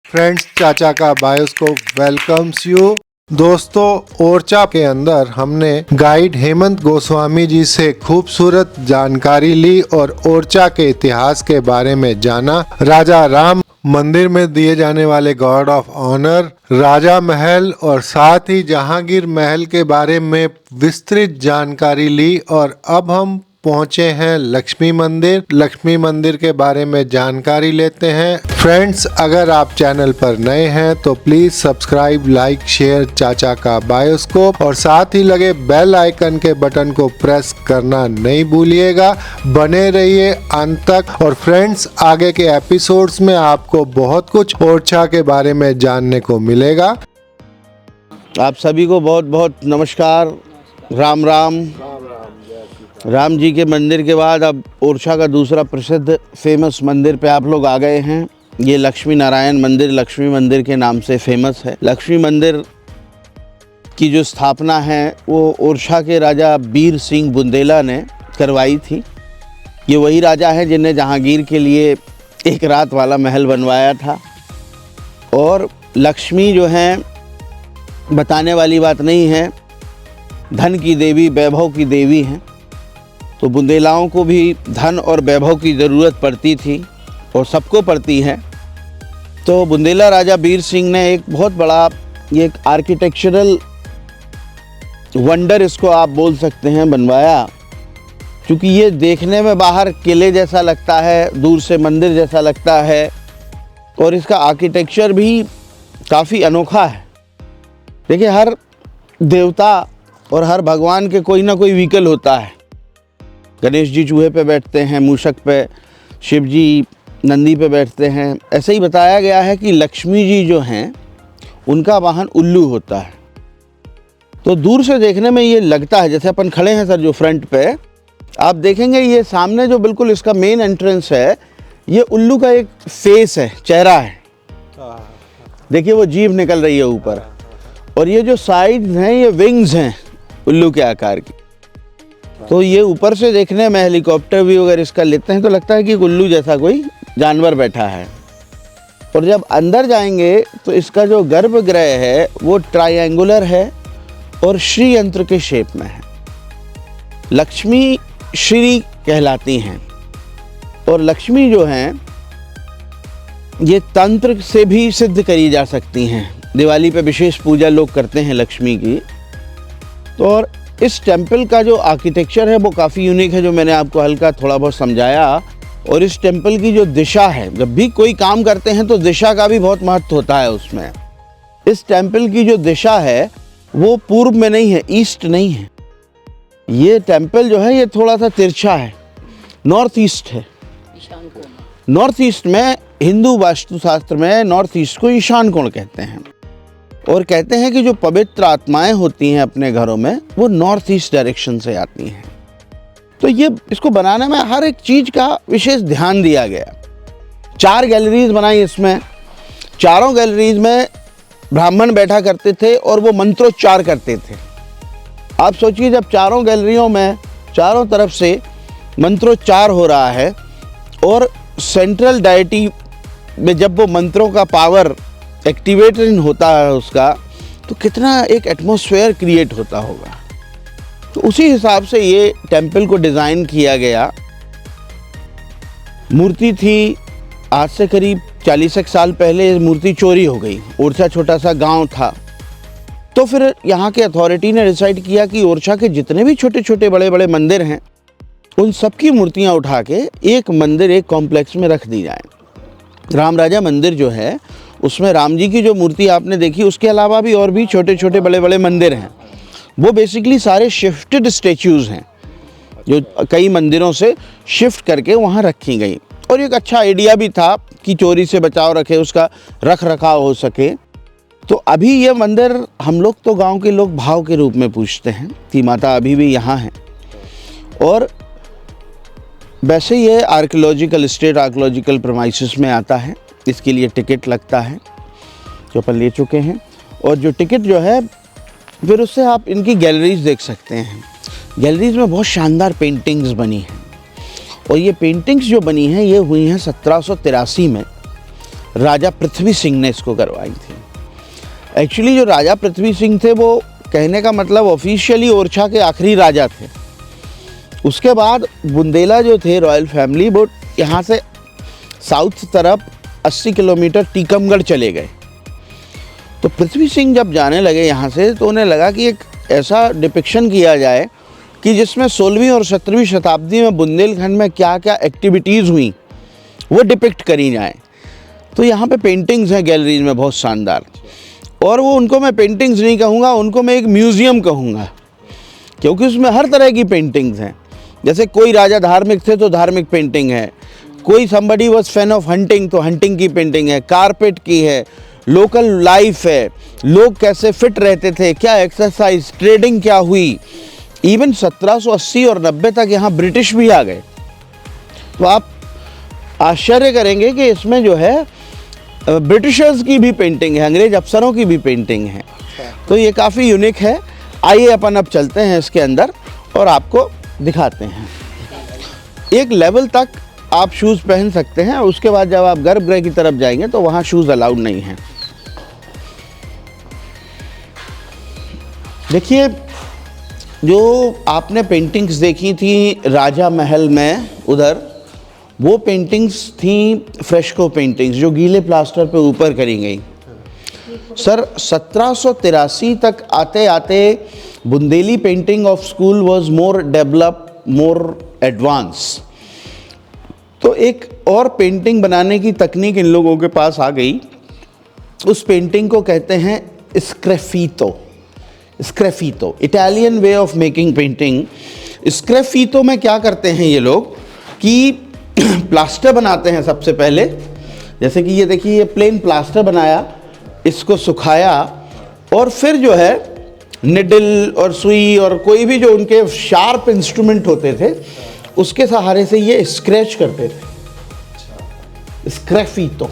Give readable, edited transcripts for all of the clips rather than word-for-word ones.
Friends, चाचा का bioscope welcomes you. दोस्तों, ओरछा के अंदर हमने गाइड हेमंत गोस्वामी जी से खूबसूरत जानकारी ली और ओरछा के इतिहास के बारे में जाना। राजा राम मंदिर में दिए जाने वाले गार्ड ऑफ ऑनर, राजा महल और साथ ही जहांगीर महल के बारे में विस्तृत जानकारी ली। और अब हम पहुंचे हैं लक्ष्मी मंदिर। लक्ष्मी मंदिर के बारे में जानकारी लेते हैं। फ्रेंड्स, अगर आप चैनल पर नए हैं तो प्लीज सब्सक्राइब, लाइक, शेयर चाचा का बायोस्कोप और साथ ही लगे बेल आइकन के बटन को प्रेस करना नहीं भूलिएगा। बने रहिए अंत तक। और फ्रेंड्स, आगे के एपिसोड्स में आपको बहुत कुछ ओरछा के बारे में जानने को मिलेगा। आप सभी को बहुत बहुत नमस्कार। राम राम। राम जी के मंदिर के बाद अब ओरछा का दूसरा प्रसिद्ध फेमस मंदिर पे आप लोग आ गए हैं। ये लक्ष्मी नारायण मंदिर लक्ष्मी मंदिर के नाम से फेमस है। लक्ष्मी मंदिर की जो स्थापना है वो ओरछा के राजा बीर सिंह बुंदेला ने करवाई थी। ये वही राजा हैं जिन्हें जहांगीर के लिए एक रात वाला महल बनवाया था। और लक्ष्मी जो हैं बताने वाली बात नहीं है, धन की देवी, वैभव की देवी हैं। तो बुंदेलाओं को भी धन और वैभव की ज़रूरत पड़ती थी और सबको पड़ती है। तो बुंदेला राजा बीर सिंह ने एक बहुत बड़ा, ये एक आर्किटेक्चरल वंडर इसको आप बोल सकते हैं, बनवाया। क्योंकि ये देखने में बाहर किले जैसा लगता है, दूर से मंदिर जैसा लगता है और इसका आर्किटेक्चर भी काफ़ी अनोखा है। देखिए, हर देवता और हर भगवान के कोई ना कोई व्हीकल होता है। गणेश जी चूहे पे बैठते हैं, मूषक पे, शिव जी नंदी पे बैठते हैं। ऐसे ही बताया गया है कि लक्ष्मी जी जो हैं उनका वाहन उल्लू होता है। तो दूर से देखने में ये लगता है, जैसे अपन खड़े हैं सर जो फ्रंट पे, आप देखेंगे ये सामने जो बिल्कुल इसका मेन एंट्रेंस है, ये उल्लू का एक फेस है, चेहरा है। देखिए वो जीभ निकल रही है ऊपर, और ये जो साइड्स हैं ये विंग्स हैं उल्लू के आकार की। तो ये ऊपर से देखने में हेलीकॉप्टर व्यू अगर इसका लेते हैं तो लगता है कि उल्लू जैसा कोई जानवर बैठा है। और जब अंदर जाएंगे तो इसका जो गर्भगृह है वो ट्रायंगुलर है और श्री यंत्र के शेप में है। लक्ष्मी श्री कहलाती हैं। और लक्ष्मी जो हैं ये तंत्र से भी सिद्ध करी जा सकती हैं। दिवाली पे विशेष पूजा लोग करते हैं लक्ष्मी की। तो और इस टेम्पल का जो आर्किटेक्चर है वो काफ़ी यूनिक है, जो मैंने आपको हल्का थोड़ा बहुत समझाया। और इस टेम्पल की जो दिशा है, जब भी कोई काम करते हैं तो दिशा का भी बहुत महत्व होता है उसमें। इस टेम्पल की जो दिशा है वो पूर्व में नहीं है, ईस्ट नहीं है। ये टेम्पल जो है ये थोड़ा सा तिरछा है, नॉर्थ ईस्ट है। नॉर्थ ईस्ट में हिंदू वास्तुशास्त्र में नॉर्थ ईस्ट को ईशान कोण कहते हैं। और कहते हैं कि जो पवित्र आत्माएं होती हैं अपने घरों में वो नॉर्थ ईस्ट डायरेक्शन से आती हैं। तो ये इसको बनाने में हर एक चीज़ का विशेष ध्यान दिया गया। 4 गैलरीज बनाई इसमें। चारों गैलरीज में ब्राह्मण बैठा करते थे और वो मंत्रोच्चार करते थे। आप सोचिए, जब चारों गैलरियों में चारों तरफ से मंत्रोच्चार हो रहा है और सेंट्रल डायटी में जब वो मंत्रों का पावर एक्टिवेशन होता है उसका, तो कितना एक एटमॉस्फेयर क्रिएट होता होगा। तो उसी हिसाब से ये टेम्पल को डिज़ाइन किया गया। मूर्ति थी, आज से करीब 40 साल पहले मूर्ति चोरी हो गई। ओरछा छोटा सा गांव था। तो फिर यहाँ के अथॉरिटी ने डिसाइड किया कि ओरछा के जितने भी छोटे छोटे बड़े बड़े मंदिर हैं उन सबकी मूर्तियाँ उठा के एक मंदिर, एक कॉम्प्लेक्स में रख दी जाए। राम राजा मंदिर जो है उसमें राम जी की जो मूर्ति आपने देखी, उसके अलावा भी और भी छोटे छोटे बड़े बड़े मंदिर हैं। वो बेसिकली सारे शिफ्टेड स्टेच्यूज़ हैं जो कई मंदिरों से शिफ्ट करके वहाँ रखी गई। और एक अच्छा आइडिया भी था कि चोरी से बचाव रखे, उसका रख रखाव हो सके। तो अभी ये मंदिर हम लोग तो गांव के लोग भाव के रूप में पूछते हैं कि माता अभी भी यहाँ है। और वैसे ये आर्कियोलॉजिकल स्टेट, आर्कियोलॉजिकल प्रीमाइसेस में आता है। इसके लिए टिकट लगता है जो अपन ले चुके हैं। और जो टिकट जो है फिर उससे आप इनकी गैलरीज देख सकते हैं। गैलरीज में बहुत शानदार पेंटिंग्स बनी हैं। और ये पेंटिंग्स जो बनी हैं ये हुई हैं 1783 में राजा पृथ्वी सिंह ने इसको करवाई थी। एक्चुअली जो राजा पृथ्वी सिंह थे वो कहने का मतलब ऑफिशियली ओरछा के आखिरी राजा थे। उसके बाद बुंदेला जो थे रॉयल फैमिली, वो यहाँ से साउथ तरफ 80 किलोमीटर टीकमगढ़ चले गए। तो पृथ्वी सिंह जब जाने लगे यहाँ से तो उन्हें लगा कि एक ऐसा डिपिक्शन किया जाए कि जिसमें 16वीं और 17वीं शताब्दी में बुंदेलखंड में क्या क्या एक्टिविटीज़ हुई वो डिपिक्ट करी जाए। तो यहाँ पे पेंटिंग्स हैं गैलरीज में बहुत शानदार, और वो उनको मैं पेंटिंग्स नहीं कहूँगा, उनको मैं एक म्यूज़ियम कहूँगा, क्योंकि उसमें हर तरह की पेंटिंग्स हैं। जैसे कोई राजा धार्मिक थे तो धार्मिक पेंटिंग है, कोई somebody was fan of hunting तो हंटिंग की पेंटिंग है, कारपेट की है, लोकल लाइफ है, लोग कैसे फिट रहते थे, क्या एक्सरसाइज, ट्रेडिंग क्या हुई। इवन 1780 और 90 तक यहाँ ब्रिटिश भी आ गए। तो आप आश्चर्य करेंगे कि इसमें जो है ब्रिटिशर्स की भी पेंटिंग है, अंग्रेज अफसरों की भी पेंटिंग है। तो ये काफ़ी यूनिक है। आइए अपन अब चलते हैं इसके अंदर और आपको दिखाते हैं। एक लेवल तक आप शूज़ पहन सकते हैं, उसके बाद जब आप गर्भगृह की तरफ जाएंगे तो वहाँ शूज़ अलाउड नहीं हैं। देखिए, जो आपने पेंटिंग्स देखी थी राजा महल में उधर, वो पेंटिंग्स थी फ्रेस्को पेंटिंग्स जो गीले प्लास्टर पे ऊपर करी गई। सर 1783 तक आते आते Bundeli painting of school was more develop, more advance. तो एक और पेंटिंग बनाने की तकनीक इन लोगों के पास आ गई। उस पेंटिंग को कहते हैं sgraffito. Sgraffito Italian way of making painting. Sgraffito में क्या करते हैं ये लोग कि प्लास्टर बनाते हैं सबसे पहले। जैसे कि ये देखिए, ये प्लेन प्लास्टर बनाया, इसको सुखाया, और फिर जो है निडल और सुई और कोई भी जो उनके शार्प इंस्ट्रूमेंट होते थे उसके सहारे से ये स्क्रैच करते थे। स्क्रेफीतो।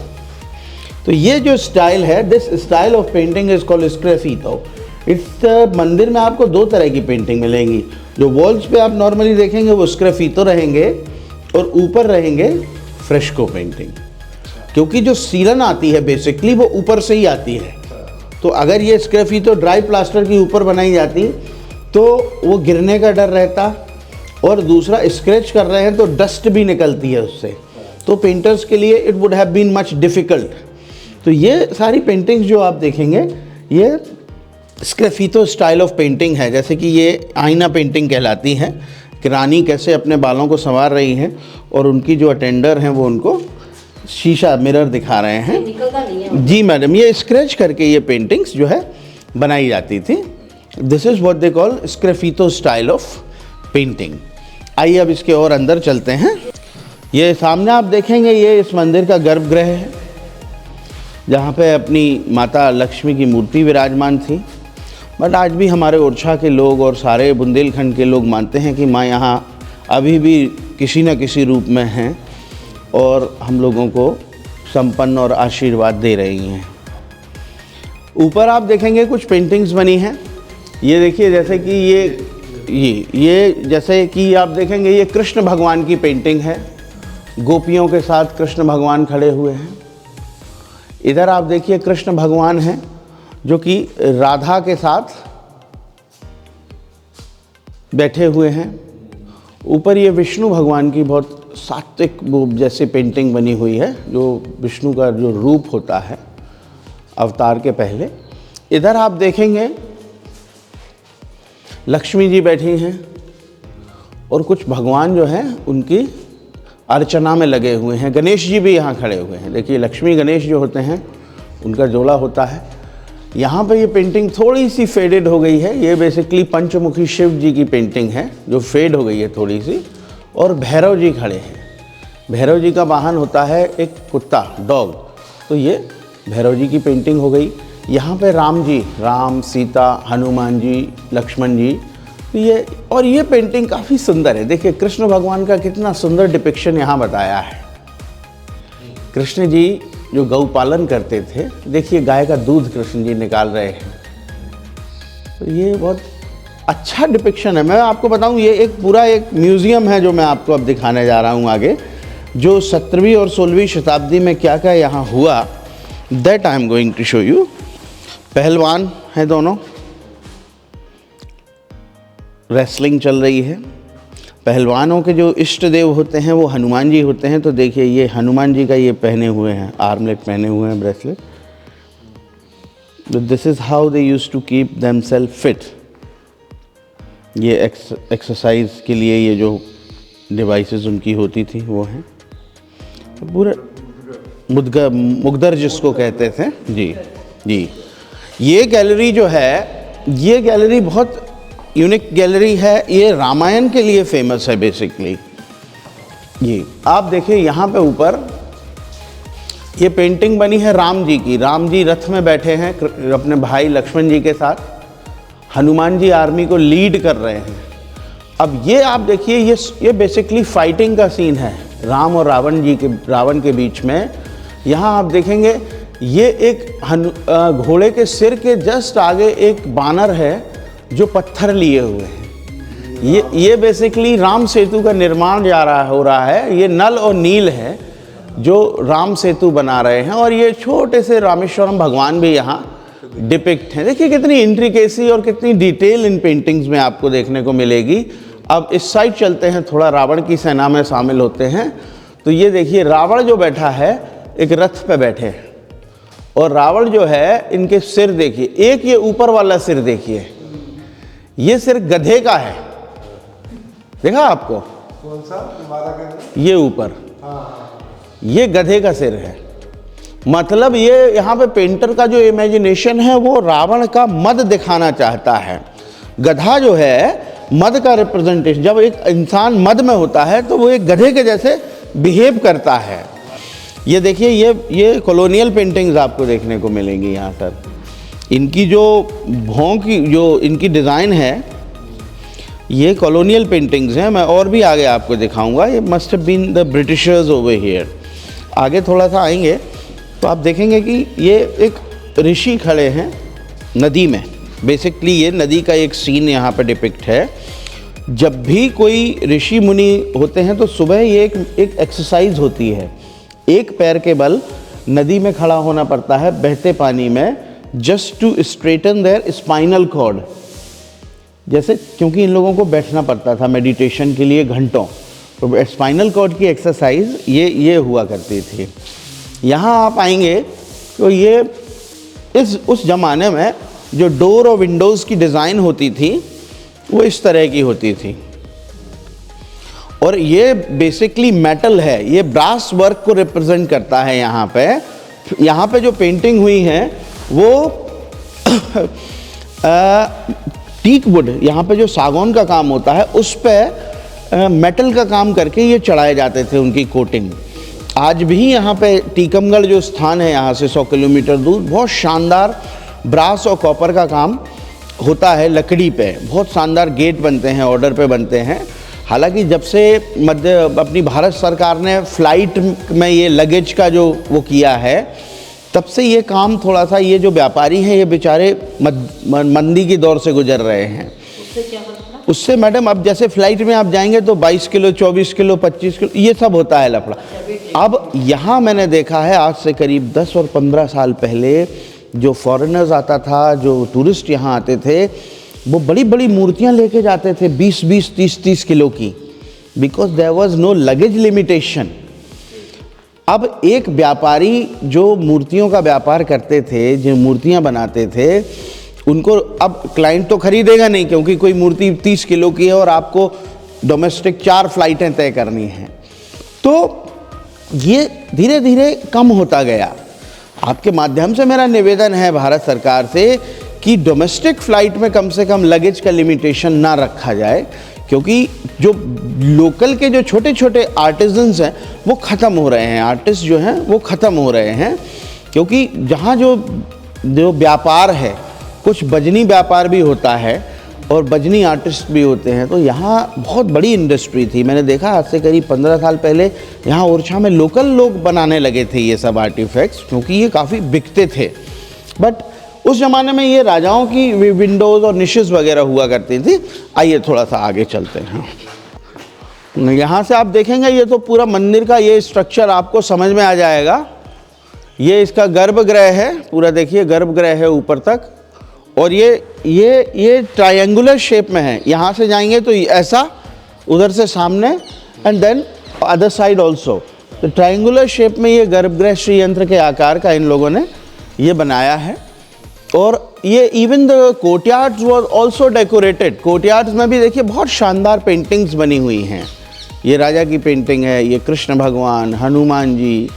तो ये जो स्टाइल है, this style of painting is called sgraffito. इस मंदिर में आपको दो तरह की पेंटिंग मिलेंगी। जो वॉल्स पे आप नॉर्मली देखेंगे वो स्क्रेफीतो रहेंगे, और ऊपर रहेंगे फ्रेस्को पेंटिंग, क्योंकि जो सीलन आती है बेसिकली वो ऊपर से ही आती है। तो अगर ये स्क्रेफीतो ड्राई प्लास्टर के ऊपर बनाई जाती तो वो गिरने का डर रहता, और दूसरा स्क्रैच कर रहे हैं तो डस्ट भी निकलती है उससे, तो पेंटर्स के लिए it would have been much difficult. तो ये सारी पेंटिंग्स जो आप देखेंगे ये स्क्रेफीतो स्टाइल ऑफ पेंटिंग है। जैसे कि ये आईना पेंटिंग कहलाती है कि रानी कैसे अपने बालों को संवार रही हैं और उनकी जो अटेंडर हैं वो उनको शीशा मिरर दिखा रहे हैं। निकलता नहीं है। जी मैडम, ये स्क्रैच करके ये पेंटिंग्स जो है बनाई जाती थी। This is what they call sgraffito style of painting. आइए अब इसके और अंदर चलते हैं। ये सामने आप देखेंगे ये इस मंदिर का गर्भगृह है, जहाँ पे अपनी माता लक्ष्मी की मूर्ति विराजमान थी। बट आज भी हमारे ओरछा के लोग और सारे बुंदेलखंड के लोग मानते हैं कि माँ यहाँ अभी भी किसी न किसी रूप में हैं और हम लोगों को संपन्न और आशीर्वाद दे रही हैं। ऊपर आप देखेंगे कुछ पेंटिंग्स बनी हैं। ये देखिए, जैसे कि ये जैसे कि आप देखेंगे ये कृष्ण भगवान की पेंटिंग है। गोपियों के साथ कृष्ण भगवान खड़े हुए हैं। इधर आप देखिए कृष्ण भगवान हैं जो कि राधा के साथ बैठे हुए हैं। ऊपर ये विष्णु भगवान की बहुत सात्विक जैसे पेंटिंग बनी हुई है, जो विष्णु का जो रूप होता है अवतार के पहले। इधर आप देखेंगे लक्ष्मी जी बैठी हैं और कुछ भगवान जो हैं उनकी अर्चना में लगे हुए हैं। गणेश जी भी यहाँ खड़े हुए हैं। देखिए, लक्ष्मी गणेश जो होते हैं उनका जोड़ा होता है। यहाँ पे ये पेंटिंग थोड़ी सी फेडेड हो गई है। ये बेसिकली पंचमुखी शिव जी की पेंटिंग है जो फेड हो गई है थोड़ी सी, और भैरव जी खड़े हैं। भैरव जी का वाहन होता है एक कुत्ता, डॉग। तो ये भैरव जी की पेंटिंग हो गई। यहाँ पे राम जी, राम, सीता, हनुमान जी, लक्ष्मण जी। तो ये पेंटिंग काफ़ी सुंदर है। देखिए कृष्ण भगवान का कितना सुंदर डिपिक्शन यहाँ बताया है। कृष्ण जी जो गौ पालन करते थे, देखिए गाय का दूध कृष्ण जी निकाल रहे हैं। तो ये बहुत अच्छा डिपिक्शन है। मैं आपको बताऊं, ये एक पूरा एक म्यूज़ियम है जो मैं आपको अब दिखाने जा रहा हूँ आगे, जो 17वीं और 16वीं शताब्दी में क्या क्या यहाँ हुआ, that I am going to show you. पहलवान हैं दोनों, रेसलिंग चल रही है। पहलवानों के जो इष्ट देव होते हैं वो हनुमान जी होते हैं। तो देखिए ये हनुमान जी का ये पहने हुए हैं, आर्मलेट पहने हुए हैं, bracelet. This is how they used to keep themselves fit. ये एक्सरसाइज के लिए ये जो डिवाइसेस उनकी होती थी वो हैं। तो पूरा मुगदर जिसको कहते थे, जी जी। ये गैलरी जो है, ये गैलरी बहुत यूनिक गैलरी है। ये रामायण के लिए फेमस है बेसिकली। ये आप देखिए यहाँ पे ऊपर ये पेंटिंग बनी है राम जी की। राम जी रथ में बैठे हैं अपने भाई लक्ष्मण जी के साथ, हनुमान जी आर्मी को लीड कर रहे हैं। अब ये आप देखिए, ये बेसिकली फाइटिंग का सीन है राम और रावण के बीच में। यहाँ आप देखेंगे ये एक घोड़े के सिर के जस्ट आगे एक बानर है जो पत्थर लिए हुए हैं। ये बेसिकली राम सेतु का निर्माण हो रहा है। ये नल और नील है जो राम सेतु बना रहे हैं। और ये छोटे से रामेश्वरम भगवान भी यहाँ डिपिक्ट हैं। देखिए कितनी इंट्रिकेसी और कितनी डिटेल इन पेंटिंग्स में आपको देखने को मिलेगी। अब इस साइड चलते हैं, थोड़ा रावण की सेना में शामिल होते हैं। तो ये देखिए रावण जो बैठा है एक रथ पे बैठे हैं, और रावण जो है इनके सिर देखिए, एक ये ऊपर वाला सिर देखिए, ये सिर गधे का है। देखा आपको? कौन सा? ये ऊपर, ये गधे का सिर है। मतलब ये यहाँ पे पेंटर का जो इमेजिनेशन है वो रावण का मद दिखाना चाहता है। गधा जो है मद का रिप्रेजेंटेशन। जब एक इंसान मद में होता है तो वो एक गधे के जैसे बिहेव करता है। ये देखिए ये कॉलोनियल पेंटिंग्स आपको देखने को मिलेंगी यहाँ सर। इनकी जो भौं की जो इनकी डिज़ाइन है, ये कॉलोनियल पेंटिंग्स हैं। मैं और भी आगे आपको दिखाऊंगा। ये must have been the Britishers over here. आगे थोड़ा सा आएंगे तो आप देखेंगे कि ये एक ऋषि खड़े हैं नदी में। बेसिकली ये नदी का एक सीन यहाँ पे डिपिक्ट है। जब भी कोई ऋषि मुनि होते हैं तो सुबह ये एक एक्सरसाइज होती है। एक पैर के बल नदी में खड़ा होना पड़ता है बहते पानी में, just to straighten their spinal cord. जैसे क्योंकि इन लोगों को बैठना पड़ता था मेडिटेशन के लिए घंटों, तो स्पाइनल कॉर्ड की एक्सरसाइज ये हुआ करती थी। यहाँ आप आएंगे तो ये उस ज़माने में जो डोर और विंडोज़ की डिज़ाइन होती थी वो इस तरह की होती थी। और ये बेसिकली मेटल है, ये ब्रास वर्क को रिप्रेजेंट करता है। यहाँ पे जो पेंटिंग हुई है वो टीक वुड, यहाँ पे जो सागौन का काम होता है उस पे मेटल का काम करके ये चढ़ाए जाते थे उनकी कोटिंग। आज भी यहाँ पे टीकमगढ़ जो स्थान है यहाँ से 100 किलोमीटर दूर, बहुत शानदार ब्रास और कॉपर का काम होता है लकड़ी पे। बहुत शानदार गेट बनते हैं, ऑर्डर पे बनते हैं। हालांकि जब से अपनी भारत सरकार ने फ़्लाइट में ये लगेज का जो वो किया है, तब से ये काम थोड़ा सा, ये जो व्यापारी हैं ये बेचारे मंदी के दौर से गुजर रहे हैं। उससे मैडम अब जैसे फ़्लाइट में आप जाएंगे तो 22 किलो, 24 किलो, 25 किलो ये सब होता है लफड़ा। अब यहाँ मैंने देखा है आज से करीब 10 और 15 साल पहले जो फॉरेनर्स आता था, जो टूरिस्ट यहाँ आते थे, वो बड़ी बड़ी मूर्तियाँ लेके जाते थे 20-20, 30-30 किलो की, because there was no luggage limitation. अब एक व्यापारी जो मूर्तियों का व्यापार करते थे, जो मूर्तियाँ बनाते थे, उनको अब क्लाइंट तो खरीदेगा नहीं, क्योंकि कोई मूर्ति 30 किलो की है और आपको डोमेस्टिक 4 फ्लाइटें तय करनी हैं। तो ये धीरे धीरे कम होता गया। आपके माध्यम से मेरा निवेदन है भारत सरकार से कि डोमेस्टिक फ़्लाइट में कम से कम लगेज का लिमिटेशन ना रखा जाए, क्योंकि जो लोकल के जो छोटे छोटे आर्टिजन्स हैं वो ख़त्म हो रहे हैं, आर्टिस्ट जो हैं वो ख़त्म हो रहे हैं। क्योंकि जहाँ जो व्यापार है, कुछ बजनी व्यापार भी होता है और बजनी आर्टिस्ट भी होते हैं, तो यहाँ बहुत बड़ी इंडस्ट्री थी। मैंने देखा आज से करीब 15 साल पहले यहाँ ओरछा में लोकल लोग बनाने लगे थे ये सब आर्टिफैक्ट्स, क्योंकि ये काफ़ी बिकते थे। बट उस ज़माने में ये राजाओं की विंडोज़ और निशेस वगैरह हुआ करती थी। आइए थोड़ा सा आगे चलते हैं। यहाँ से आप देखेंगे ये तो पूरा मंदिर का ये स्ट्रक्चर आपको समझ में आ जाएगा। ये इसका गर्भगृह है, पूरा देखिए गर्भगृह है ऊपर तक, और ये ट्रायंगुलर शेप में है। यहाँ से जाएंगे तो ऐसा, उधर से सामने, and then other side also. तो ट्रायंगुलर शेप में ये गर्भगृह श्री यंत्र के आकार का इन लोगों ने ये बनाया है। और ये even the courtyards were also decorated. Courtyards में भी देखिए बहुत शानदार पेंटिंग्स बनी हुई हैं। ये राजा की पेंटिंग है, ये कृष्ण भगवान, हनुमान जी,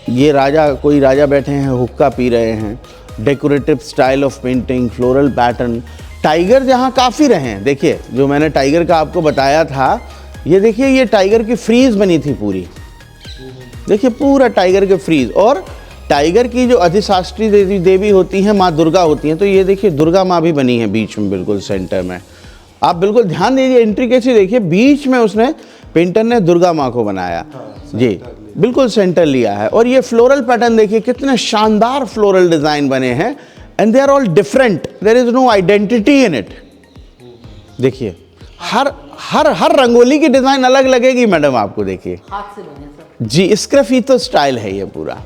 ये राजा, कोई राजा बैठे हैं हुक्का पी रहे हैं। Decorative style of painting, floral pattern. Tiger यहाँ काफ़ी रहे हैं। देखिए जो मैंने टाइगर का आपको बताया था, ये देखिए ये टाइगर की फ्रीज बनी थी पूरी। देखिए पूरा टाइगर के फ्रीज। और टाइगर की जो अधिशास्त्री देवी होती हैं माँ दुर्गा होती हैं, तो ये देखिए दुर्गा माँ भी बनी है बीच में, बिल्कुल सेंटर में। आप बिल्कुल ध्यान दीजिए, इंट्रिकेसी देखिए, बीच में उसने पेंटर ने दुर्गा माँ को बनाया जी, बिल्कुल सेंटर लिया है। और ये फ्लोरल पैटर्न देखिए कितने शानदार फ्लोरल डिजाइन बने हैं, and they are all different, there is no identity in it. देखिए हर रंगोली की डिजाइन अलग लगेगी मैडम आपको। देखिए हाथ से बने सर जी, स्क्रैफितो स्टाइल है ये पूरा।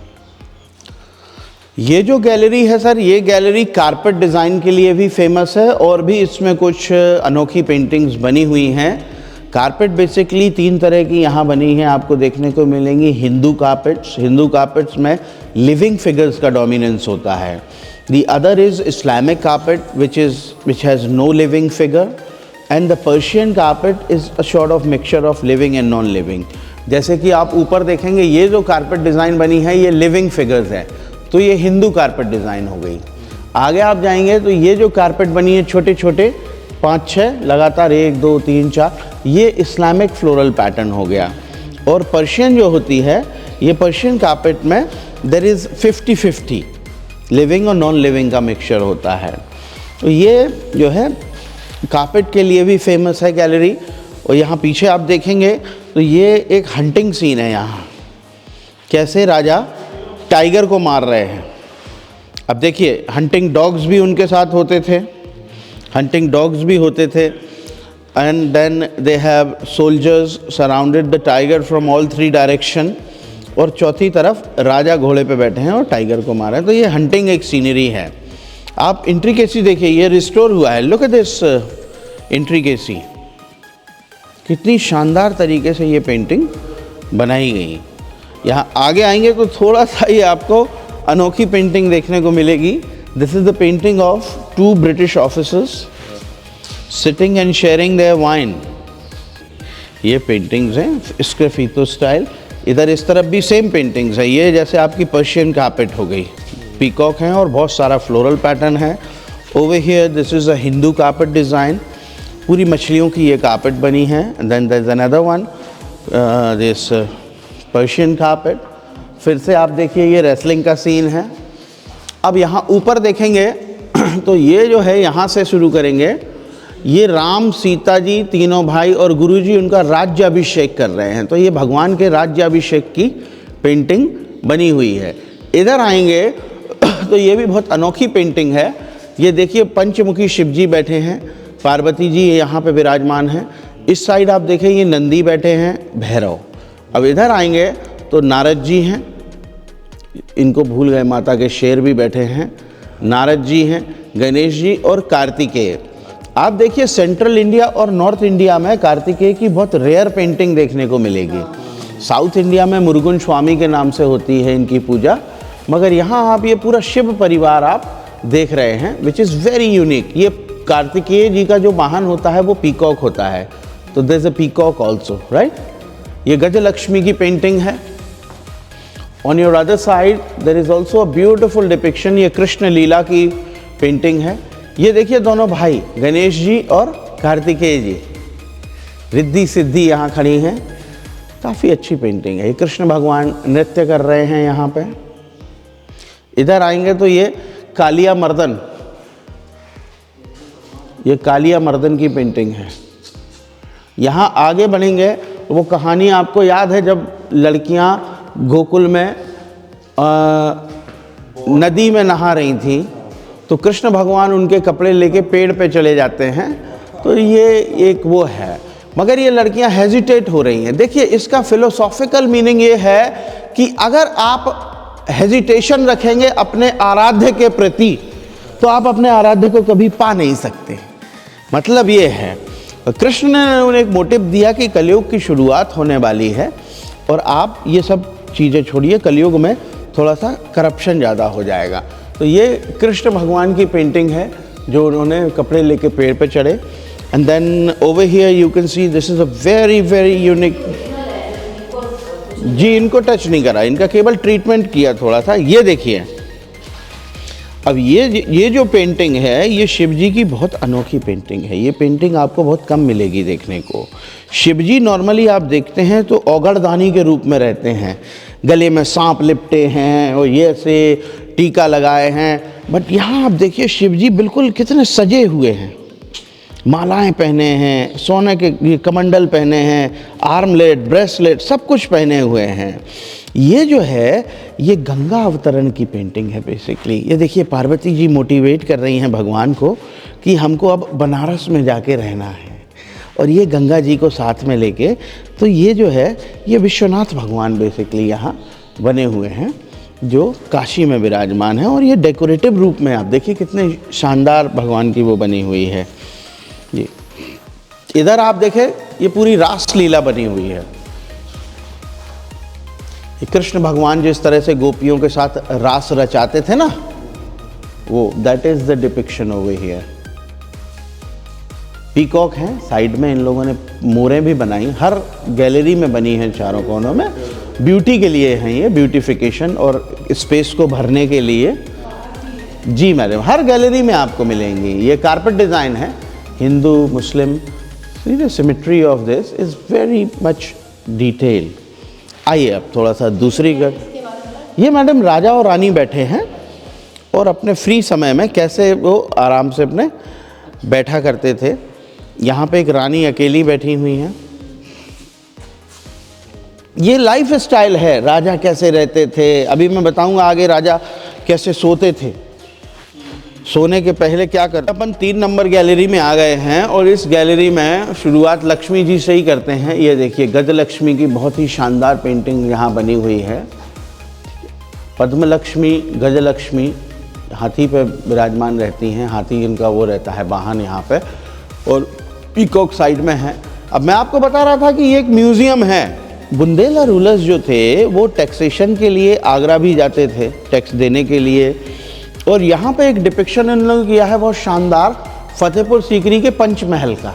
ये जो गैलरी है सर, ये गैलरी कारपेट डिज़ाइन के लिए भी फेमस है, और भी इसमें कुछ अनोखी पेंटिंग्स बनी हुई हैं। कारपेट बेसिकली 3 तरह की यहाँ बनी हैं, आपको देखने को मिलेंगी। हिंदू कारपेट्स में लिविंग फिगर्स का डोमिनेंस होता है। The other is Islamic carpet which has no living figure, and the Persian carpet is a sort of mixture of living and non living. जैसे कि आप ऊपर देखेंगे, ये जो कारपेट डिज़ाइन बनी है ये लिविंग फिगर्स है, तो ये हिंदू कारपेट डिज़ाइन हो गई। आगे आप जाएंगे तो ये जो कारपेट बनी है छोटे छोटे 5-6 लगातार, 1 2 3 4, ये इस्लामिक फ्लोरल पैटर्न हो गया। और पर्शियन जो होती है, ये पर्शियन कारपेट में देयर इज़ 50-50 लिविंग और नॉन लिविंग का मिक्सचर होता है। तो ये जो है कारपेट के लिए भी फेमस है गैलरी। और यहाँ पीछे आप देखेंगे तो ये एक हंटिंग सीन है यहाँ, कैसे राजा टाइगर को मार रहे हैं। अब देखिए हंटिंग डॉग्स भी उनके साथ होते थे, and then they have soldiers surrounded the tiger from all 3 direction, और चौथी तरफ राजा घोड़े पे बैठे हैं और टाइगर को मार रहे हैं। तो ये हंटिंग एक सीनरी है। आप इंट्रिकेसी देखिए, ये रिस्टोर हुआ है। लुक एट दिस इंट्रिकेसी, कितनी शानदार तरीके से ये पेंटिंग बनाई गई। यहाँ आगे आएंगे तो थोड़ा सा ये आपको अनोखी पेंटिंग देखने को मिलेगी। This is the painting of 2 British officers sitting and sharing their wine. ये पेंटिंग्स हैं स्क्रैफितो स्टाइल। इधर इस तरफ भी सेम पेंटिंग्स है। ये जैसे आपकी पर्शियन कारपेट हो गई, पीकॉक हैं और बहुत सारा फ्लोरल पैटर्न है। Over here this is a Hindu carpet design, पूरी मछलियों की ये कारपेट बनी है। Then there is another one this Persian carpet. फिर से आप देखिए ये रेसलिंग का सीन है। अब यहाँ ऊपर देखेंगे तो ये जो है, यहाँ से शुरू करेंगे, ये राम सीता जी तीनों भाई और गुरु जी उनका राज्याभिषेक कर रहे हैं। तो ये भगवान के राज्याभिषेक की पेंटिंग बनी हुई है। इधर आएंगे तो ये भी बहुत अनोखी पेंटिंग है। ये देखिए पंचमुखी शिव जी बैठे हैं, पार्वती जी यहाँ पे विराजमान हैं। इस साइड आप देखें ये नंदी बैठे हैं, भैरव। अब इधर आएंगे तो नारद जी हैं, इनको भूल गए, माता के शेर भी बैठे हैं, नारद जी हैं, गणेश जी और कार्तिकेय। आप देखिए सेंट्रल इंडिया और नॉर्थ इंडिया में कार्तिकेय की बहुत रेयर पेंटिंग देखने को मिलेगी। साउथ इंडिया में मुरुगन स्वामी के नाम से होती है इनकी पूजा, मगर यहाँ आप ये पूरा शिव परिवार आप देख रहे हैं, विच इज़ वेरी यूनिक। ये कार्तिकेय जी का जो वाहन होता है वो पीकॉक होता है, तो there is a peacock also, right. ये गजलक्ष्मी की पेंटिंग है। On your other side there is also a beautiful depiction, ये कृष्ण लीला की पेंटिंग है। ये देखिए दोनों भाई गणेश जी और कार्तिकेय जी, रिद्धि सिद्धि यहाँ खड़ी हैं। काफ़ी अच्छी पेंटिंग है। ये कृष्ण भगवान नृत्य कर रहे हैं यहाँ पे। इधर आएंगे तो ये कालिया मर्दन, ये कालिया मर्दन की पेंटिंग है। यहाँ आगे बढ़ेंगे वो कहानी आपको याद है, जब लड़कियाँ गोकुल में नदी में नहा रही थी तो कृष्ण भगवान उनके कपड़े लेके पेड़ पे चले जाते हैं। तो ये एक वो है। मगर ये लड़कियां हेजिटेट हो रही हैं। देखिए, इसका फिलोसॉफिकल मीनिंग ये है कि अगर आप हेजिटेशन रखेंगे अपने आराध्य के प्रति तो आप अपने आराध्य को कभी पा नहीं सकते। मतलब ये है, कृष्ण ने उन्हें एक मोटिव दिया कि कलयुग की शुरुआत होने वाली है और आप ये सब चीज़ें छोड़िए, कलयुग में थोड़ा सा करप्शन ज़्यादा हो जाएगा। तो ये कृष्ण भगवान की पेंटिंग है जो उन्होंने कपड़े लेके पेड़ पे चढ़े। And then over here you can see this is a very very unique. जी, इनको टच नहीं करा, इनका केवल ट्रीटमेंट किया थोड़ा सा। ये देखिए, अब ये जो पेंटिंग है ये शिव जी की बहुत अनोखी पेंटिंग है। ये पेंटिंग आपको बहुत कम मिलेगी देखने को। शिव जी नॉर्मली आप देखते हैं तो औगड़दानी के रूप में रहते हैं, गले में सांप लिपटे हैं और ये ऐसे टीका लगाए हैं। बट यहाँ आप देखिए शिव जी बिल्कुल कितने सजे हुए हैं, मालाएं पहने हैं, सोने के ये कमंडल पहने हैं, आर्मलेट, ब्रेसलेट, सब कुछ पहने हुए हैं। ये जो है ये गंगा अवतरण की पेंटिंग है बेसिकली। ये देखिए पार्वती जी मोटिवेट कर रही हैं भगवान को कि हमको अब बनारस में जाके रहना है, और ये गंगा जी को साथ में लेके। तो ये जो है ये विश्वनाथ भगवान बेसिकली यहाँ बने हुए हैं जो काशी में विराजमान है। और ये डेकोरेटिव रूप में आप देखिए कितने शानदार भगवान की वो बनी हुई है। ये इधर आप देखें ये पूरी रास लीला बनी हुई है। कृष्ण भगवान जिस तरह से गोपियों के साथ रास रचाते थे ना, वो that is the depiction over here. Peacock हैं साइड में, इन लोगों ने मोरें भी बनाई, हर गैलरी में बनी हैं चारों कोनों में। ब्यूटी के लिए हैं ये, ब्यूटिफिकेशन और स्पेस को भरने के लिए। जी मैडम, हर गैलरी में आपको मिलेंगी। ये कारपेट डिज़ाइन है, Hindu Muslim, the symmetry of this is very much detail. आइए अब थोड़ा सा दूसरी ये मैडम राजा और रानी बैठे हैं और अपने फ्री समय में कैसे वो आराम से अपने बैठा करते थे। यहाँ पे एक रानी अकेली बैठी हुई हैं। ये लाइफ स्टाइल है, राजा कैसे रहते थे। अभी मैं बताऊंगा आगे राजा कैसे सोते थे, सोने के पहले क्या करते। अपन 3 नंबर गैलरी में आ गए हैं और इस गैलरी में शुरुआत लक्ष्मी जी से ही करते हैं। ये देखिए गजलक्ष्मी की बहुत ही शानदार पेंटिंग यहाँ बनी हुई है। पद्म लक्ष्मी, गजलक्ष्मी हाथी पे विराजमान रहती हैं, हाथी इनका वो रहता है वाहन यहाँ पे, और पीकॉक साइड में है। अब मैं आपको बता रहा था कि ये एक म्यूज़ियम है। बुंदेला रूलर्स जो थे वो टैक्सेशन के लिए आगरा भी जाते थे टैक्स देने के लिए, और यहाँ पे एक डिपिक्शन इन लोगों ने किया है बहुत शानदार फतेहपुर सीकरी के पंचमहल का।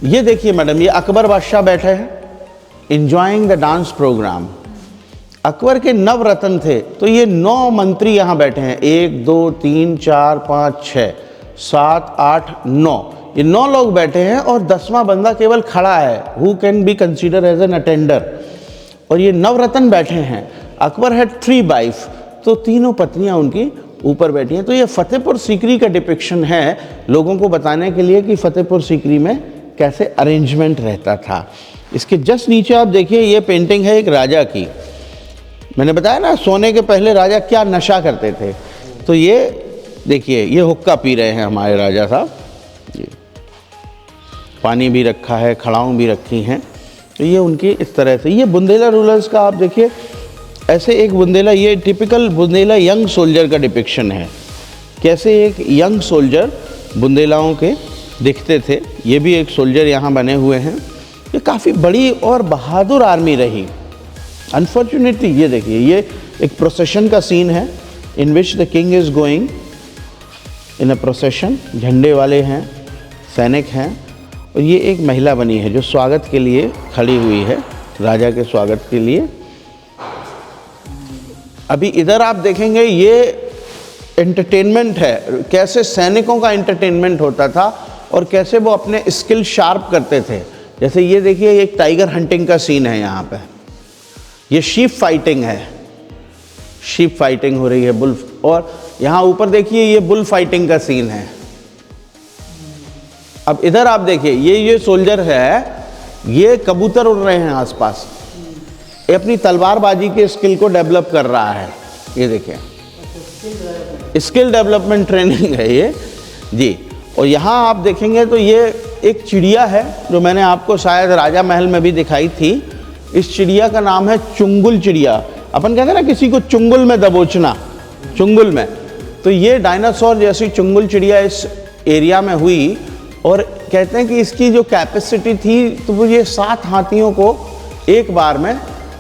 ये देखिए मैडम, ये अकबर बादशाह बैठे हैं enjoying the dance programme. Akbar के 9 रत्न थे, तो ये 9 मंत्री यहाँ बैठे हैं। 1 2 3 4 5 6 7 8 9, ये 9 लोग बैठे हैं और 10वां बंदा केवल खड़ा है, who can be consider as an attender. और ये 9 रत्न बैठे हैं। अकबर हैड 3 वाइफ, तो तीनों पत्नियां उनकी ऊपर बैठी हैं। तो ये फतेहपुर सीकरी का डिपिक्शन है, लोगों को बताने के लिए कि फतेहपुर सीकरी में कैसे अरेंजमेंट रहता था। इसके जस्ट नीचे आप देखिए ये पेंटिंग है एक राजा की। मैंने बताया ना सोने के पहले राजा क्या नशा करते थे। तो ये देखिए ये हुक्का पी रहे हैं हमारे राजा साहब। पानी भी रखा है, खड़ाऊँ भी रखी हैं। तो ये उनकी इस तरह से, ये बुंदेला रूलर्स का आप देखिए ऐसे एक बुंदेला, ये टिपिकल बुंदेला यंग सोल्जर का डिपिक्शन है, कैसे एक यंग सोल्जर बुंदेलाओं के दिखते थे। ये भी एक सोल्जर यहाँ बने हुए हैं। ये काफ़ी बड़ी और बहादुर आर्मी रही। अनफॉर्चुनेटली ये देखिए ये एक प्रोसेशन का सीन है in which the king is going in a procession. झंडे वाले हैं, सैनिक हैं, और ये एक महिला बनी है जो स्वागत के लिए खड़ी हुई है, राजा के स्वागत के लिए। अभी इधर आप देखेंगे ये एंटरटेनमेंट है, कैसे सैनिकों का एंटरटेनमेंट होता था और कैसे वो अपने स्किल शार्प करते थे। जैसे ये देखिए एक टाइगर हंटिंग का सीन है यहाँ पे, ये शीप फाइटिंग है, शीप फाइटिंग हो रही है बुल, और यहाँ ऊपर देखिए ये बुल फाइटिंग का सीन है। अब इधर आप देखिए ये सोल्जर है, ये कबूतर उड़ रहे हैं आसपास, ये अपनी तलवारबाजी के स्किल को डेवलप कर रहा है। ये देखिए स्किल डेवलपमेंट ट्रेनिंग है ये जी। और यहाँ आप देखेंगे तो ये एक चिड़िया है जो मैंने आपको शायद राजा महल में भी दिखाई थी। इस चिड़िया का नाम है चुंगुल चिड़िया। अपन कहते हैं ना किसी को चुंगुल में दबोचना, चुंगुल में, तो ये डायनासोर जैसी चुंगुल चिड़िया इस एरिया में हुई। और कहते हैं कि इसकी जो कैपेसिटी थी तो वो ये 7 हाथियों को एक बार में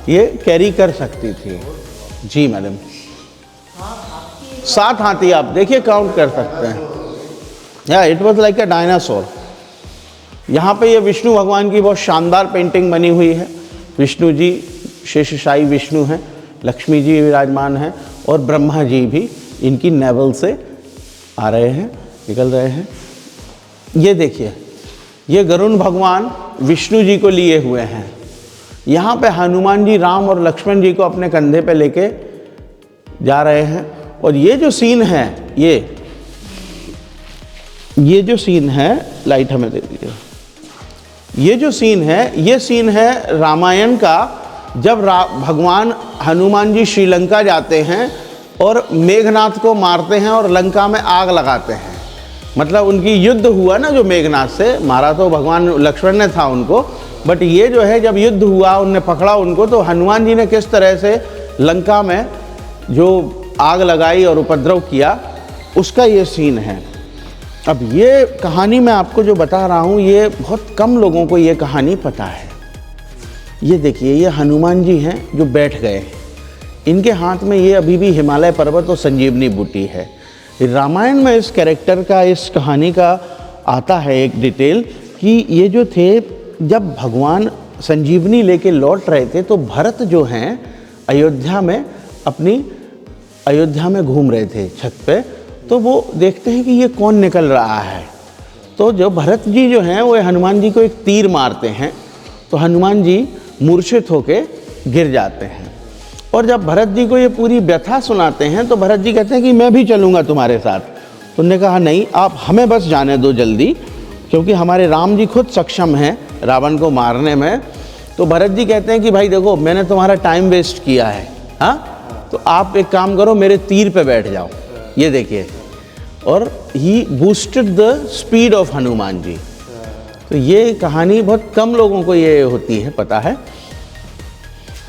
ये कैरी कर सकती थी। जी मैडम, 7 हाथी आप देखिए काउंट कर सकते हैं। या it was like a dinosaur. यहाँ पे ये विष्णु भगवान की बहुत शानदार पेंटिंग बनी हुई है। विष्णु जी शेषशायी विष्णु हैं, लक्ष्मी जी विराजमान हैं और ब्रह्मा जी भी इनकी नेवल से आ रहे हैं, निकल रहे हैं। ये देखिए, ये गरुण भगवान विष्णु जी को लिए हुए हैं। यहाँ पे हनुमान जी राम और लक्ष्मण जी को अपने कंधे पे लेके जा रहे हैं। और ये जो सीन है, ये जो सीन है, लाइट हमें दे दीजिए। ये जो सीन है, ये सीन है रामायण का, जब भगवान हनुमान जी श्रीलंका जाते हैं और मेघनाथ को मारते हैं और लंका में आग लगाते हैं। मतलब उनकी युद्ध हुआ ना, जो मेघनाथ से मारा तो भगवान लक्ष्मण ने था उनको, बट ये जो है जब युद्ध हुआ, उनने पकड़ा उनको, तो हनुमान जी ने किस तरह से लंका में जो आग लगाई और उपद्रव किया, उसका ये सीन है। अब ये कहानी मैं आपको जो बता रहा हूँ, ये बहुत कम लोगों को ये कहानी पता है। ये देखिए, ये हनुमान जी हैं जो बैठ गए, इनके हाथ में ये अभी भी हिमालय पर्वत और संजीवनी बूटी है। रामायण में इस कैरेक्टर का, इस कहानी का आता है एक डिटेल कि ये जो थे, जब भगवान संजीवनी लेके लौट रहे थे तो भरत जो हैं अयोध्या में, अपनी अयोध्या में घूम रहे थे छत पे, तो वो देखते हैं कि ये कौन निकल रहा है। तो जो भरत जी जो हैं वो हनुमान जी को एक तीर मारते हैं, तो हनुमान जी मूर्छित होके गिर जाते हैं। और जब भरत जी को ये पूरी व्यथा सुनाते हैं तो भरत जी कहते हैं कि मैं भी चलूँगा तुम्हारे साथ। तो उन्होंने कहा नहीं, आप हमें बस जाने दो जल्दी, क्योंकि हमारे राम जी खुद सक्षम हैं रावण को मारने में। तो भरत जी कहते हैं कि भाई देखो, मैंने तुम्हारा टाइम वेस्ट किया है, हाँ, तो आप एक काम करो, मेरे तीर पे बैठ जाओ। ये देखिए, और he boosted the speed of Hanuman ji. तो ये कहानी बहुत कम लोगों को ये होती है, पता है।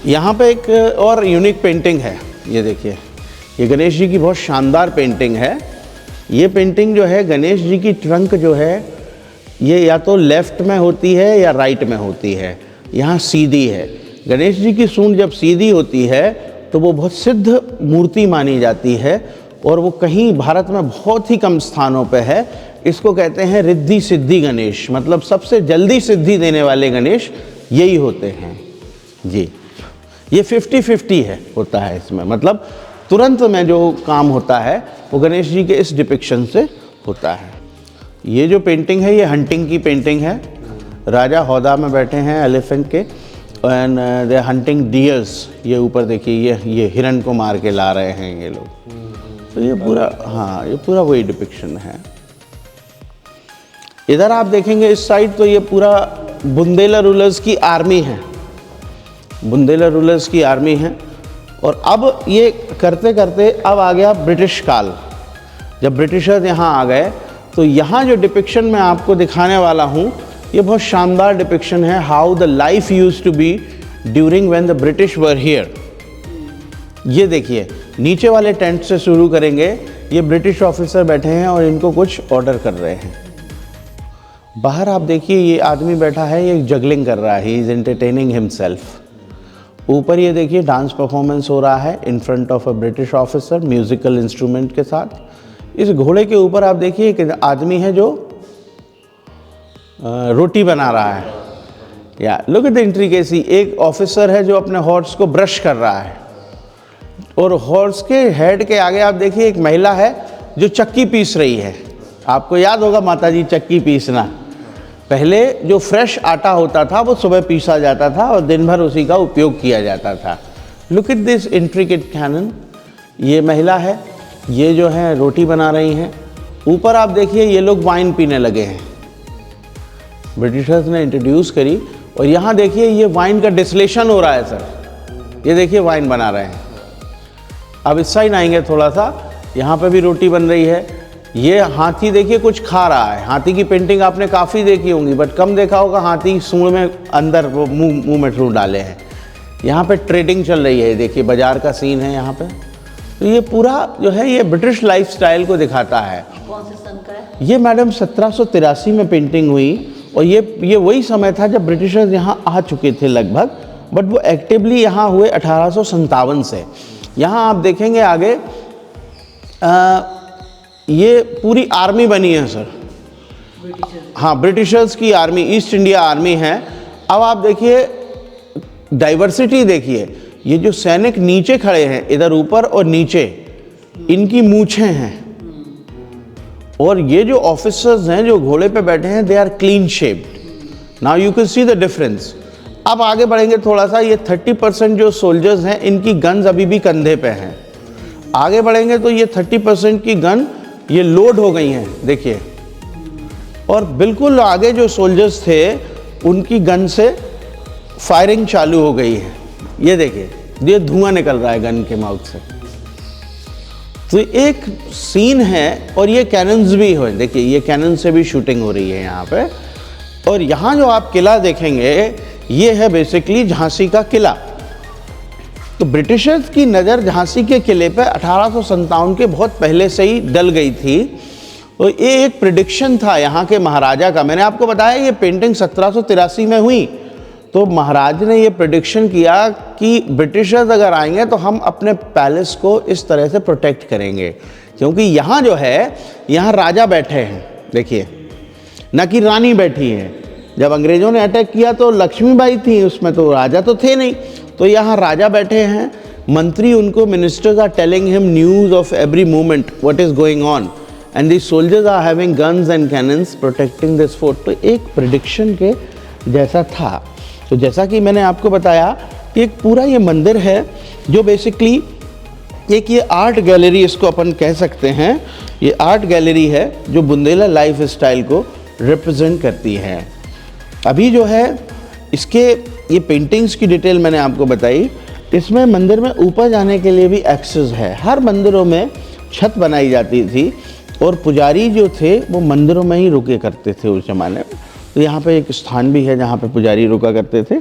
यहाँ पे एक और यूनिक पेंटिंग है, ये देखिए, ये गणेश जी की बहुत शानदार पेंटिंग है। ये पेंटिंग जो है, गणेश जी की ट्रंक जो है, ये या तो लेफ्ट में होती है या राइट में होती है। यहाँ सीधी है। गणेश जी की सूंड जब सीधी होती है तो वो बहुत सिद्ध मूर्ति मानी जाती है, और वो कहीं भारत में बहुत ही कम स्थानों पे है। इसको कहते हैं रिद्धि सिद्धि गणेश, मतलब सबसे जल्दी सिद्धि देने वाले गणेश यही होते हैं जी। ये 50-50 है, होता है इसमें, मतलब तुरंत में जो काम होता है वो गणेश जी के इस डिपिक्शन से होता है। ये जो पेंटिंग है, ये हंटिंग की पेंटिंग है। राजा हौदा में बैठे हैं एलिफेंट के, एंड दे हंटिंग डियर्स। ये ऊपर देखिए, ये हिरन को मार के ला रहे हैं ये लोग। तो ये पूरा, हाँ, ये पूरा वही डिपिक्शन है। इधर आप देखेंगे इस साइड, तो ये पूरा बुंदेला रूलर्स की आर्मी है, बुंदेला रूलर्स की आर्मी है। और अब ये करते करते अब आ गया ब्रिटिश काल। जब ब्रिटिशर्स यहाँ आ गए तो यहाँ जो डिपिक्शन मैं आपको दिखाने वाला हूँ, ये बहुत शानदार डिपिक्शन है, how the life used to be during when the British were here. ये देखिए, नीचे वाले टेंट से शुरू करेंगे। ये ब्रिटिश ऑफिसर बैठे हैं और इनको कुछ ऑर्डर कर रहे हैं। बाहर आप देखिए, ये आदमी बैठा है, ये जगलिंग कर रहा है, ही इज एंटरटेनिंग हिमसेल्फ। ऊपर ये देखिए डांस परफॉर्मेंस हो रहा है in front of a British officer, musical instrument के साथ। इस घोड़े के ऊपर आप देखिए एक आदमी है जो रोटी बना रहा है। या लुक एट द इंट्रिकेसी, एक ऑफिसर है जो अपने हॉर्स को ब्रश कर रहा है, और हॉर्स के हेड के आगे आप देखिए एक महिला है जो चक्की पीस रही है। आपको याद होगा माता जी, चक्की पीसना। पहले जो फ्रेश आटा होता था वो सुबह पीसा जाता था और दिन भर उसी का उपयोग किया जाता था। Look at this intricate cannon. ये महिला है, ये जो है रोटी बना रही हैं। ऊपर आप देखिए ये लोग वाइन पीने लगे हैं, ब्रिटिशर्स ने इंट्रोड्यूस करी। और यहाँ देखिए ये वाइन का डिस्टिलेशन हो रहा है सर, ये देखिए वाइन बना रहे हैं। अब इस साइड आएंगे थोड़ा सा, यहाँ पे भी रोटी बन रही है। ये हाथी देखिए कुछ खा रहा है। हाथी की पेंटिंग आपने काफ़ी देखी होंगी, बट कम देखा होगा हाथी सूंड में अंदर वो मुंह में सूंड डाले हैं। यहाँ पे ट्रेडिंग चल रही है, देखिए बाजार का सीन है यहाँ पे। तो ये पूरा जो है ये ब्रिटिश लाइफस्टाइल को दिखाता है। कौन से सन का है? ये मैडम 1783 में पेंटिंग हुई, और ये वही समय था जब ब्रिटिशर्स यहाँ आ चुके थे लगभग, बट वो एक्टिवली यहाँ हुए 1857 से। यहाँ आप देखेंगे आगे ये पूरी आर्मी बनी है सर। हाँ, ब्रिटिशर्स की आर्मी, ईस्ट इंडिया आर्मी है। अब आप देखिए डाइवर्सिटी देखिए, ये जो सैनिक नीचे खड़े हैं, इधर ऊपर और नीचे, इनकी मूछें हैं, और ये जो ऑफिसर्स हैं जो घोड़े पे बैठे हैं, they are clean shaped. Now you can see the difference. अब आगे बढ़ेंगे थोड़ा सा, ये 30% जो सोल्जर्स हैं इनकी गन्स अभी भी कंधे पे हैं। आगे बढ़ेंगे तो ये 30% की गन ये लोड हो गई हैं, देखिए। और बिल्कुल आगे जो सोल्जर्स थे उनकी गन से फायरिंग चालू हो गई है। ये देखिए, ये धुआं निकल रहा है गन के माउथ से। तो एक सीन है, और ये कैनन्स भी हो, देखिए ये कैनन से भी शूटिंग हो रही है यहाँ पे। और यहाँ जो आप किला देखेंगे ये है बेसिकली झांसी का किला। तो ब्रिटिशर्स की नज़र झांसी के किले पे 1857 के बहुत पहले से ही डल गई थी। तो ये एक प्रिडिक्शन था यहाँ के महाराजा का। मैंने आपको बताया ये पेंटिंग 1783 में हुई। तो महाराज ने ये प्रेडिक्शन किया कि ब्रिटिशर्स अगर आएंगे तो हम अपने पैलेस को इस तरह से प्रोटेक्ट करेंगे, क्योंकि यहाँ जो है यहाँ राजा बैठे हैं, देखिए, न कि रानी बैठी है। जब अंग्रेज़ों ने अटैक किया तो लक्ष्मीबाई थी उसमें, तो राजा तो थे नहीं। तो यहाँ राजा बैठे हैं, मंत्री उनको, ministers are telling him news of every moment what is going on, and the soldiers are having guns and cannons protecting this fort. तो एक प्रेडिक्शन के जैसा था। तो जैसा कि मैंने आपको बताया कि एक पूरा ये मंदिर है जो बेसिकली एक ये आर्ट गैलरी इसको अपन कह सकते हैं। ये आर्ट गैलरी है जो बुंदेला लाइफ स्टाइल को रिप्रेजेंट करती है। अभी जो है इसके ये पेंटिंग्स की डिटेल मैंने आपको बताई। इसमें मंदिर में ऊपर जाने के लिए भी एक्सेस है। हर मंदिरों में छत बनाई जाती थी और पुजारी जो थे वो मंदिरों में ही रुके करते थे उस ज़माने में। तो यहाँ पे एक स्थान भी है जहाँ पे पुजारी रुका करते थे।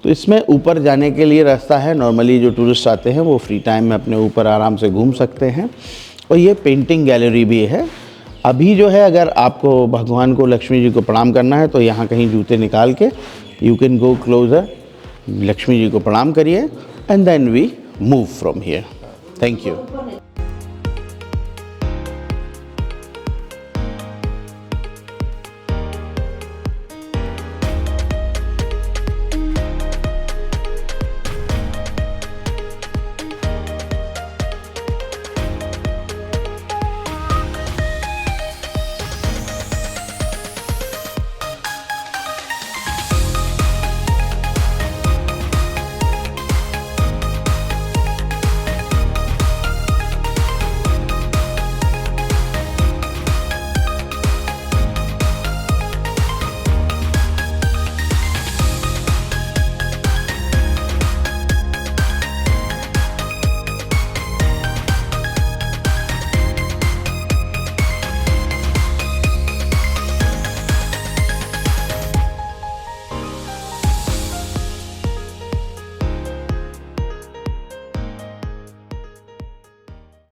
तो इसमें ऊपर जाने के लिए रास्ता है। नॉर्मली जो टूरिस्ट आते हैं वो फ्री टाइम में अपने ऊपर आराम से घूम सकते हैं। और ये पेंटिंग गैलरी भी है। अभी जो है अगर आपको भगवान को, लक्ष्मी जी को प्रणाम करना है तो यहाँ कहीं जूते निकाल के you can go closer, Lakshmi ji को प्रणाम करिए, and then we move from here. Thank you.